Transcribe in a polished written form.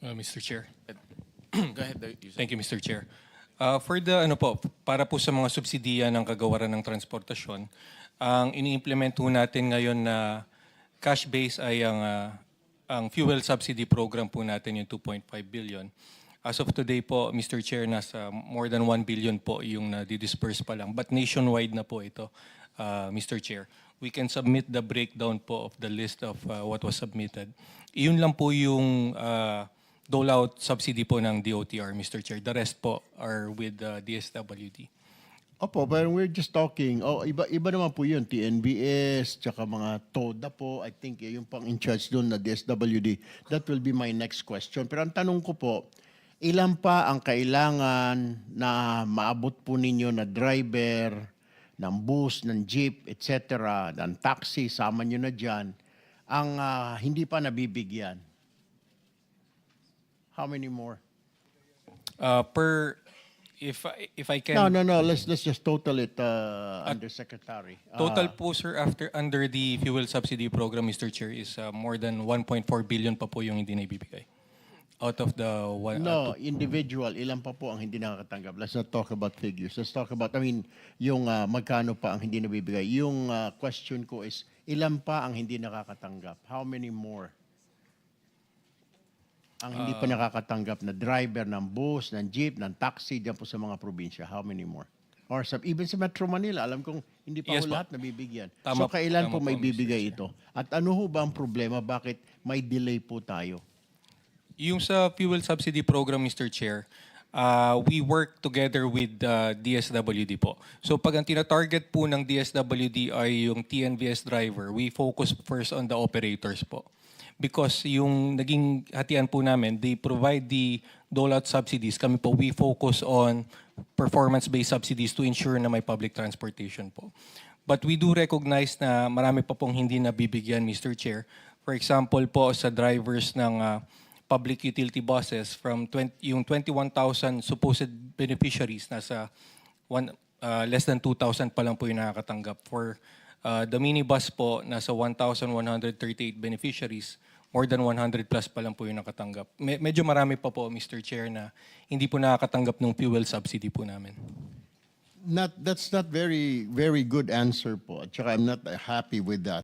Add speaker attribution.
Speaker 1: Mr. Chair.
Speaker 2: Go ahead, Yusek.
Speaker 1: Thank you, Mr. Chair. For the para po sa mga subsidiya ng kagawaran ng transportasyon, ang ini-implement po natin ngayon na cash base ay ang fuel subsidy program po natin yung 2.5 billion. As of today po, Mr. Chair, nasa more than 1 billion po yung na-disperse pa lang. But nationwide na po ito, Mr. Chair. We can submit the breakdown po of the list of what was submitted. Iyon lang po yung dole-out subsidy po ng DOTR, Mr. Chair. The rest po are with DSWD.
Speaker 3: Opo, but we're just talking. Oh, iba naman po yun. TNBS, tsaka mga TODA po. I think yung pang in charge doon na DSWD. That will be my next question. Pero ang tanong ko po, ilan pa ang kailangan na maabot po ninyo na driver, ng bus, ng jeep, etc., ng taxi, sama nyo na dyan, ang hindi pa nabibigyan? How many more?
Speaker 1: If I can...
Speaker 3: No. Let's just total it, Undersecretary.
Speaker 1: Total po, sir, under the fuel subsidy program, Mr. Chair, is more than 1.4 billion pa po yung hindi naibibigay. Out of the one...
Speaker 3: No, individual. Ilan pa po ang hindi nakakatanggap? Let's not talk about figures. Let's talk about, yung magkano pa ang hindi nabibigay. Yung question ko is, ilan pa ang hindi nakakatanggap? How many more? Ang hindi pa nakakatanggap na driver ng bus, ng jeep, ng taxi, dyan po sa mga probinsya. How many more? Or even sa Metro Manila, alam kong hindi pa
Speaker 1: Yes,
Speaker 3: ho
Speaker 1: po.
Speaker 3: lahat nabibigyan.
Speaker 1: Tama-
Speaker 3: So kailan
Speaker 1: tama
Speaker 3: po may
Speaker 1: po, Mr.
Speaker 3: bibigay ito? At ano ho ba ang problema? Bakit may delay po tayo?
Speaker 1: Yung sa fuel subsidy program, Mr. Chair, we work together with DSWD po. So pag ang tina-target po ng DSWD ay yung TNVS driver, we focus first on the operators po. Because yung naging hatian po namin, they provide the dole-out subsidies. Kami po, we focus on performance-based subsidies to ensure na may public transportation po. But we do recognize na marami pa pong hindi nabibigyan, Mr. Chair. For example po, sa drivers ng public utility buses, from yung 21,000 supposed beneficiaries, nasa less than 2,000 pa lang po yung nakakatanggap. For the minibus po, nasa 1,138 beneficiaries, more than 100 plus pa lang po yung nakatanggap. Medyo marami pa po, Mr. Chair, na hindi po nakakatanggap ng fuel subsidy po namin.
Speaker 3: That's not very good answer po. At saka I'm not happy with that.